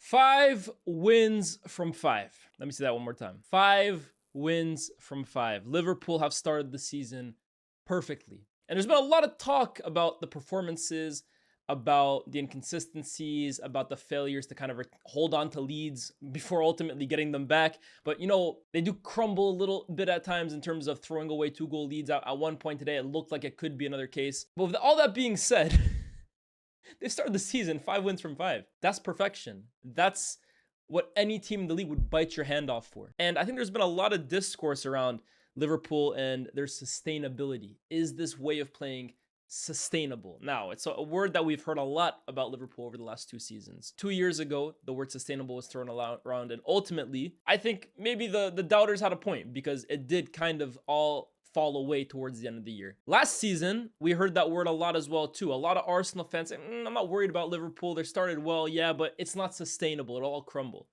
5 wins from 5. Let me see that one more time. 5 wins from 5. Liverpool have started the season perfectly. And there's been a lot of talk about the performances, about the inconsistencies, about the failures to kind of hold on to leads before ultimately getting them back. But, you know, they do crumble a little bit at times in terms of throwing away 2-goal leads. At one point today, it looked like it could be another case. But with all that being said, they started the season 5 wins from 5. That's perfection. That's what any team in the league would bite your hand off for. And I think there's been a lot of discourse around Liverpool and their sustainability. Is this way of playing sustainable? Now, it's a word that we've heard a lot about Liverpool over the last 2 seasons. 2 years ago, the word sustainable was thrown around, and ultimately, I think maybe the doubters had a point because it did kind of all fall away towards the end of the year. Last season, we heard that word a lot as well too. A lot of Arsenal fans saying, I'm not worried about Liverpool. They started well, yeah, but it's not sustainable. It'll all crumble.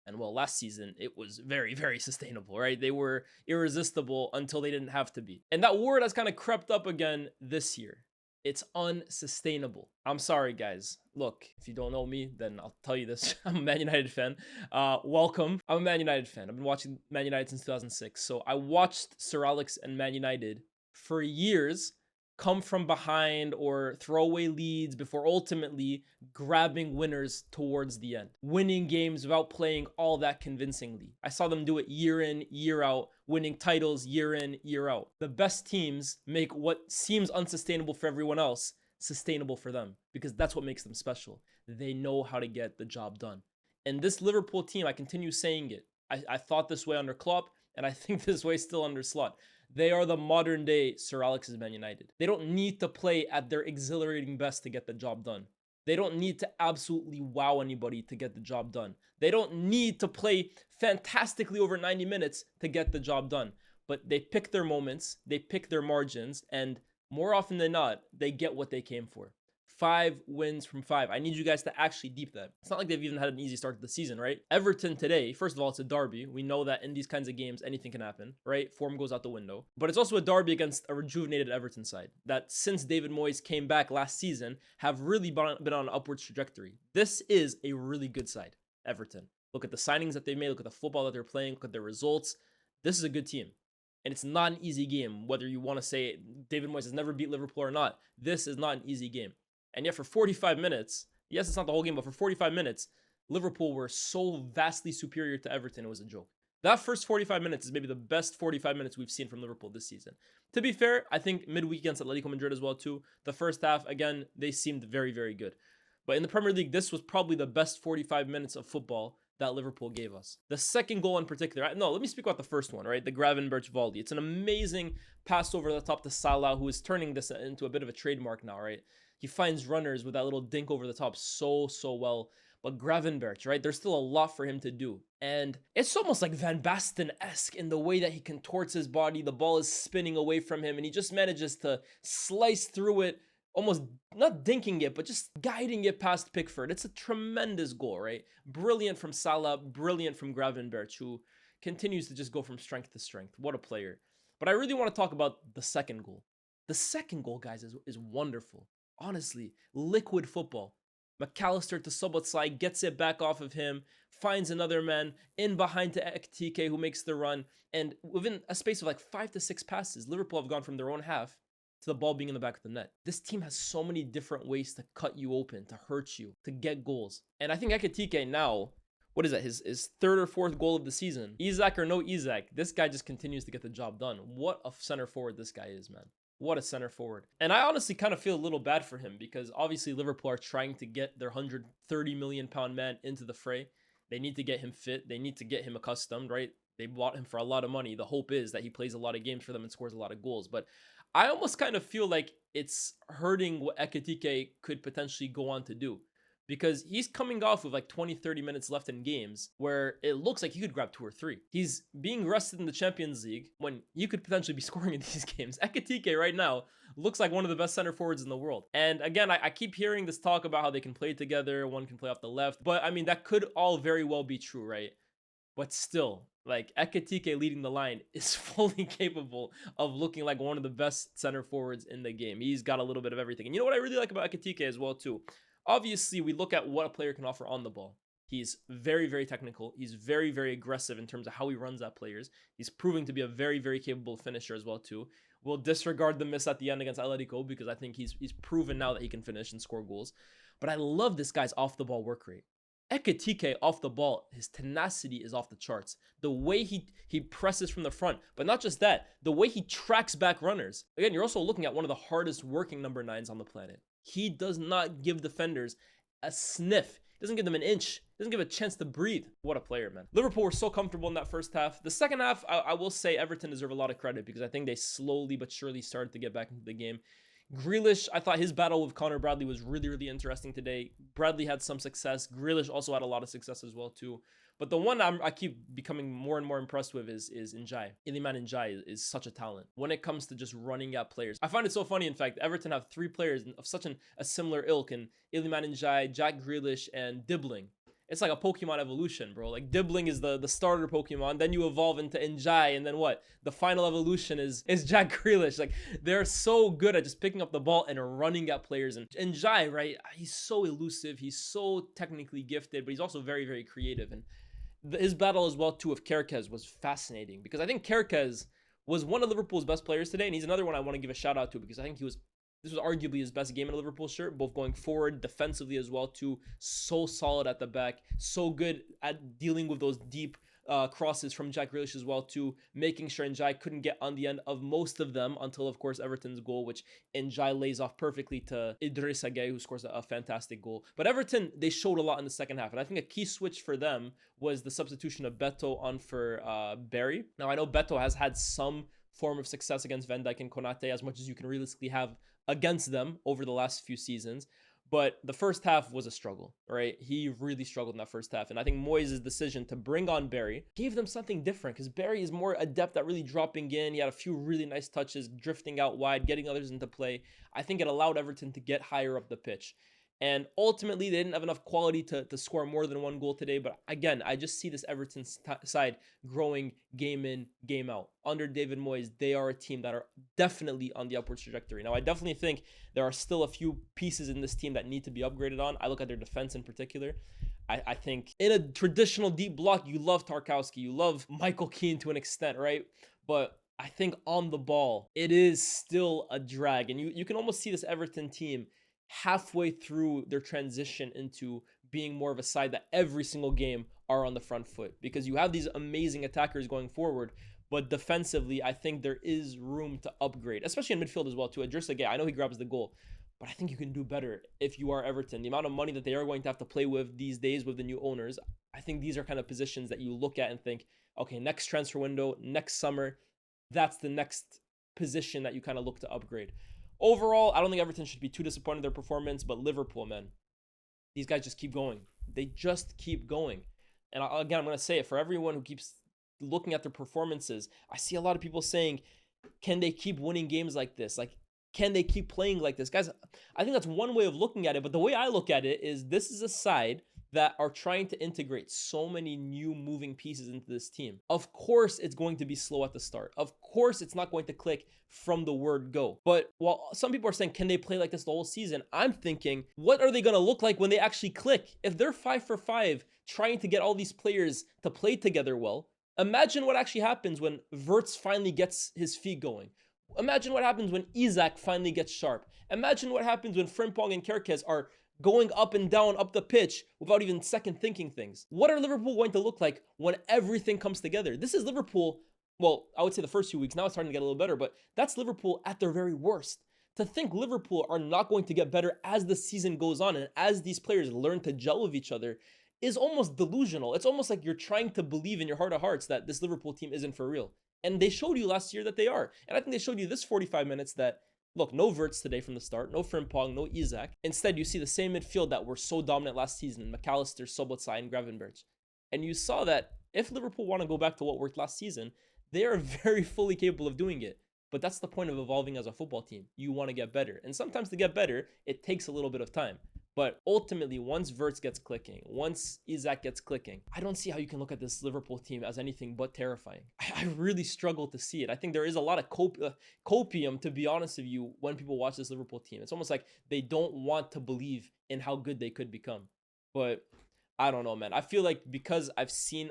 And well, last season, it was very, very sustainable, right? They were irresistible until they didn't have to be. And that word has kind of crept up again this year. It's unsustainable. I'm sorry, guys. Look, if you don't know me, then I'll tell you this. I'm a Man United fan. Welcome. I'm a Man United fan. I've been watching Man United since 2006. So I watched Sir Alex and Man United for years come from behind or throw away leads before ultimately grabbing winners towards the end. Winning games without playing all that convincingly. I saw them do it year in, year out, winning titles year in, year out. The best teams make what seems unsustainable for everyone else sustainable for them because that's what makes them special. They know how to get the job done. And this Liverpool team, I continue saying it. I thought this way under Klopp, and I think this way still under Slot. They are the modern day Sir Alex's Man United. They don't need to play at their exhilarating best to get the job done. They don't need to absolutely wow anybody to get the job done. They don't need to play fantastically over 90 minutes to get the job done. But they pick their moments, they pick their margins, and more often than not, they get what they came for. 5 wins from 5. I need you guys to actually deep that. It's not like they've even had an easy start to the season, right? Everton today, first of all, it's a derby. We know that in these kinds of games, anything can happen, right? Form goes out the window. But it's also a derby against a rejuvenated Everton side that since David Moyes came back last season, have really been on an upwards trajectory. This is a really good side, Everton. Look at the signings that they've made. Look at the football that they're playing. Look at their results. This is a good team. And it's not an easy game, whether you want to say David Moyes has never beat Liverpool or not. This is not an easy game. And yet for 45 minutes, yes, it's not the whole game, but for 45 minutes, Liverpool were so vastly superior to Everton, it was a joke. That first 45 minutes is maybe the best 45 minutes we've seen from Liverpool this season. To be fair, I think midweek against Atletico Madrid as well too. The first half, again, they seemed very, very good. But in the Premier League, this was probably the best 45 minutes of football that Liverpool gave us. The second goal in particular, no, let me speak about the first one, right? The Gravenberch volley. It's an amazing pass over the top to Salah, who is turning this into a bit of a trademark now, right? He finds runners with that little dink over the top so well. But Gravenberch, right? There's still a lot for him to do. And it's almost like Van Basten-esque in the way that he contorts his body. The ball is spinning away from him and he just manages to slice through it, almost not dinking it, but just guiding it past Pickford. It's a tremendous goal, right? Brilliant from Salah, brilliant from Gravenberch, who continues to just go from strength to strength. What a player. But I really want to talk about the second goal. The second goal, guys, is wonderful. Honestly, liquid football. McAllister to Szoboszlai gets it back off of him, finds another man in behind to Ekitike, who makes the run, and within a space of like 5 to 6 passes, Liverpool have gone from their own half to the ball being in the back of the net. This team has so many different ways to cut you open, to hurt you, to get goals. And I think Ekitike now, what is that, his third or fourth goal of the season? Isak or no Isak, this guy just continues to get the job done. What a center forward this guy is, man. What a center forward. And I honestly kind of feel a little bad for him because obviously Liverpool are trying to get their £130 million man into the fray. They need to get him fit. They need to get him accustomed, right? They bought him for a lot of money. The hope is that he plays a lot of games for them and scores a lot of goals. But I almost kind of feel like it's hurting what Ekitike could potentially go on to do. Because he's coming off with like 20, 30 minutes left in games where it looks like he could grab 2 or 3. He's being rested in the Champions League when you could potentially be scoring in these games. Ekitike right now looks like one of the best center forwards in the world. And again, I keep hearing this talk about how they can play together. One can play off the left. But I mean, that could all very well be true, right? But still, like Ekitike leading the line is fully capable of looking like one of the best center forwards in the game. He's got a little bit of everything. And you know what I really like about Ekitike as well too? Obviously, we look at what a player can offer on the ball. He's very, very technical. He's very, very aggressive in terms of how he runs at players. He's proving to be a very, very capable finisher as well too. We'll disregard the miss at the end against Atletico because I think he's proven now that he can finish and score goals. But I love this guy's off the ball work rate. Ekitike off the ball, his tenacity is off the charts. The way he presses from the front, but not just that, the way he tracks back runners. Again, you're also looking at one of the hardest working number 9s on the planet. He does not give defenders a sniff. He doesn't give them an inch. He doesn't give a chance to breathe. What a player, man. Liverpool were so comfortable in that first half. The second half, I will say Everton deserve a lot of credit because I think they slowly but surely started to get back into the game. Grealish, I thought his battle with Connor Bradley was really, really interesting today. Bradley had some success. Grealish also had a lot of success as well too. But the one I keep becoming more and more impressed with is Ndiaye. Iliman Ndiaye is such a talent when it comes to just running at players. I find it so funny, in fact, Everton have 3 players of such a similar ilk, in Iliman Ndiaye, Jack Grealish, and Dibbling. It's like a Pokemon evolution, bro. Like, Dibbling is the starter Pokemon, then you evolve into Ndiaye, and then what? The final evolution is Jack Grealish. Like, they're so good at just picking up the ball and running at players. And Ndiaye, right, he's so elusive, he's so technically gifted, but he's also very, very creative. And his battle as well, too, with Kerkez was fascinating because I think Kerkez was one of Liverpool's best players today, and he's another one I want to give a shout out to because I think this was arguably his best game in a Liverpool shirt, both going forward, defensively as well too. So solid at the back, so good at dealing with those deep crosses from Jack Grealish as well too, making sure Ndiaye couldn't get on the end of most of them until, of course, Everton's goal, which Ndiaye lays off perfectly to Idrissa Gueye, who scores a fantastic goal. But Everton, they showed a lot in the second half, and I think a key switch for them was the substitution of Beto on for Barry. Now, I know Beto has had some form of success against Van Dijk and Konate, as much as you can realistically have against them over the last few seasons. But the first half was a struggle, right? He really struggled in that first half. And I think Moyes' decision to bring on Barry gave them something different because Barry is more adept at really dropping in. He had a few really nice touches, drifting out wide, getting others into play. I think it allowed Everton to get higher up the pitch. And ultimately, they didn't have enough quality to score more than 1 goal today. But again, I just see this Everton side growing game in, game out. Under David Moyes, they are a team that are definitely on the upward trajectory. Now, I definitely think there are still a few pieces in this team that need to be upgraded on. I look at their defense in particular. I think in a traditional deep block, you love Tarkowski. You love Michael Keane to an extent, right? But I think on the ball, it is still a drag. And you can almost see this Everton team halfway through their transition into being more of a side that every single game are on the front foot because you have these amazing attackers going forward, but defensively, I think there is room to upgrade, especially in midfield as well too. Idrissa Gueye, I know he grabs the goal, but I think you can do better if you are Everton. The amount of money that they are going to have to play with these days with the new owners, I think these are kind of positions that you look at and think, okay, next transfer window, next summer, that's the next position that you kind of look to upgrade. Overall, I don't think Everton should be too disappointed in their performance, but Liverpool, man, these guys just keep going. They just keep going. And again, I'm going to say it for everyone who keeps looking at their performances. I see a lot of people saying, can they keep winning games like this? Like, can they keep playing like this? Guys, I think that's one way of looking at it. But the way I look at it is this is a side that are trying to integrate so many new moving pieces into this team. Of course, it's going to be slow at the start. Of course, it's not going to click from the word go. But while some people are saying, can they play like this the whole season? I'm thinking, what are they going to look like when they actually click? If they're 5 for 5, trying to get all these players to play together well, imagine what actually happens when Wirtz finally gets his feet going. Imagine what happens when Isak finally gets sharp. Imagine what happens when Frimpong and Kerkez are going up and down up the pitch without even second thinking things. What are Liverpool going to look like when everything comes together? This is Liverpool, well, I would say the first few weeks. Now it's starting to get a little better, but that's Liverpool at their very worst. To think Liverpool are not going to get better as the season goes on and as these players learn to gel with each other is almost delusional. It's almost like you're trying to believe in your heart of hearts that this Liverpool team isn't for real. And they showed you last year that they are. And I think they showed you this 45 minutes that, look, no Wirtz today from the start, no Frimpong, no Isak. Instead, you see the same midfield that were so dominant last season, McAllister, Szoboszlai, and Gravenberch. And you saw that if Liverpool want to go back to what worked last season, they are very fully capable of doing it. But that's the point of evolving as a football team. You want to get better. And sometimes to get better, it takes a little bit of time. But ultimately, once Wirtz gets clicking, once Isak gets clicking, I don't see how you can look at this Liverpool team as anything but terrifying. I really struggle to see it. I think there is a lot of copium, to be honest with you, when people watch this Liverpool team. It's almost like they don't want to believe in how good they could become. But I don't know, man. I feel like because I've seen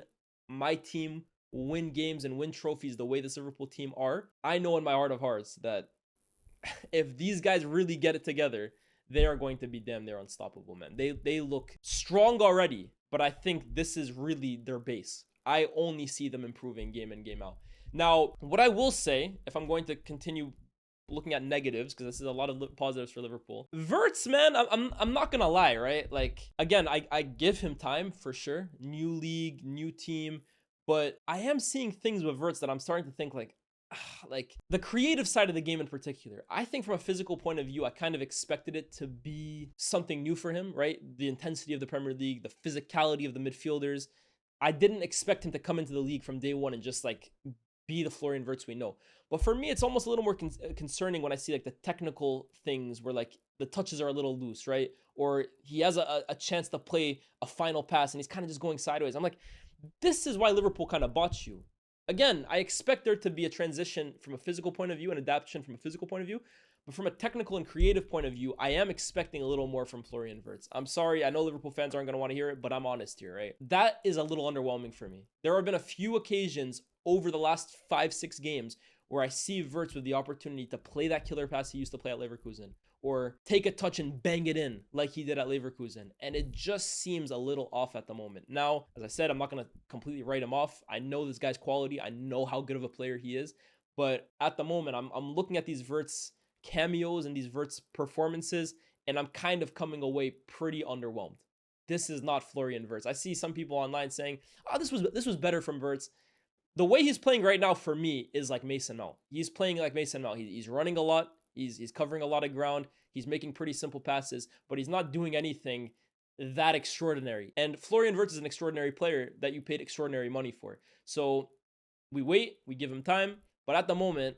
my team win games and win trophies the way this Liverpool team are, I know in my heart of hearts that if these guys really get it together, they are going to be damn near unstoppable, man. They look strong already, but I think this is really their base. I only see them improving game in, game out. Now, what I will say, if I'm going to continue looking at negatives, because this is a lot of positives for Liverpool. Wirtz, man, I'm not gonna lie, right? Like, again, I give him time for sure. New league, new team, but I am seeing things with Wirtz that I'm starting to think like the creative side of the game in particular. I think from a physical point of view, I kind of expected it to be something new for him, right? The intensity of the Premier League, the physicality of the midfielders. I didn't expect him to come into the league from day one and just like be the Florian Wirtz we know. But for me, it's almost a little more concerning when I see like the technical things where like the touches are a little loose, right? Or he has a chance to play a final pass and he's kind of just going sideways. I'm like, this is why Liverpool kind of bought you. Again, I expect there to be a transition from a physical point of view, an adaptation from a physical point of view. But from a technical and creative point of view, I am expecting a little more from Florian Wirtz. I'm sorry, I know Liverpool fans aren't going to want to hear it, but I'm honest here, right? That is a little underwhelming for me. There have been a few occasions over the last 5-6 games where I see Wirtz with the opportunity to play that killer pass he used to play at Leverkusen, or take a touch and bang it in like he did at Leverkusen. And it just seems a little off at the moment. Now, as I said, I'm not going to completely write him off. I know this guy's quality. I know how good of a player he is. But at the moment, I'm looking at these Wirtz cameos and these Wirtz performances, and I'm kind of coming away pretty underwhelmed. This is not Florian Wirtz. I see some people online saying, oh, this was better from Wirtz. The way he's playing right now for me is like Mason Mount. He's playing like Mason Mount. He's running a lot. He's covering a lot of ground. He's making pretty simple passes, but he's not doing anything that extraordinary. And Florian Wirtz is an extraordinary player that you paid extraordinary money for. So we wait, we give him time, but at the moment,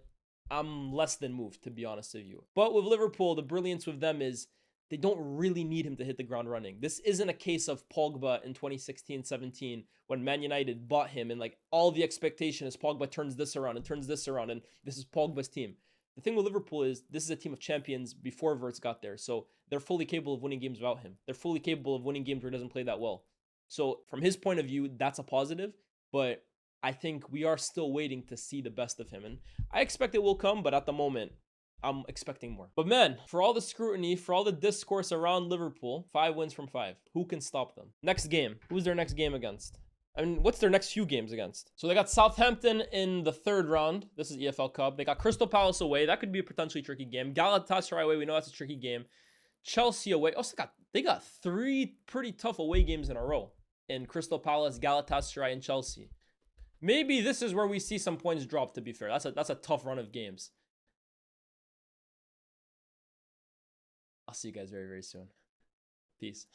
I'm less than moved, to be honest with you. But with Liverpool, the brilliance with them is they don't really need him to hit the ground running. This isn't a case of Pogba in 2016-17 when Man United bought him and like all the expectation is Pogba turns this around and this is Pogba's team. The thing with Liverpool is this is a team of champions before Wirtz got there. So they're fully capable of winning games without him. They're fully capable of winning games where he doesn't play that well. So from his point of view, that's a positive. But I think we are still waiting to see the best of him. And I expect it will come, but at the moment, I'm expecting more. But man, for all the scrutiny, for all the discourse around Liverpool, 5 wins from 5. Who can stop them? Next game. Who's their next game against? I mean, what's their next few games against? So they got Southampton in the 3rd round. This is EFL Cup. They got Crystal Palace away. That could be a potentially tricky game. Galatasaray away. We know that's a tricky game. Chelsea away. Oh, so they got 3 pretty tough away games in a row. In Crystal Palace, Galatasaray, and Chelsea. Maybe this is where we see some points drop, to be fair. That's a tough run of games. I'll see you guys very, very soon. Peace.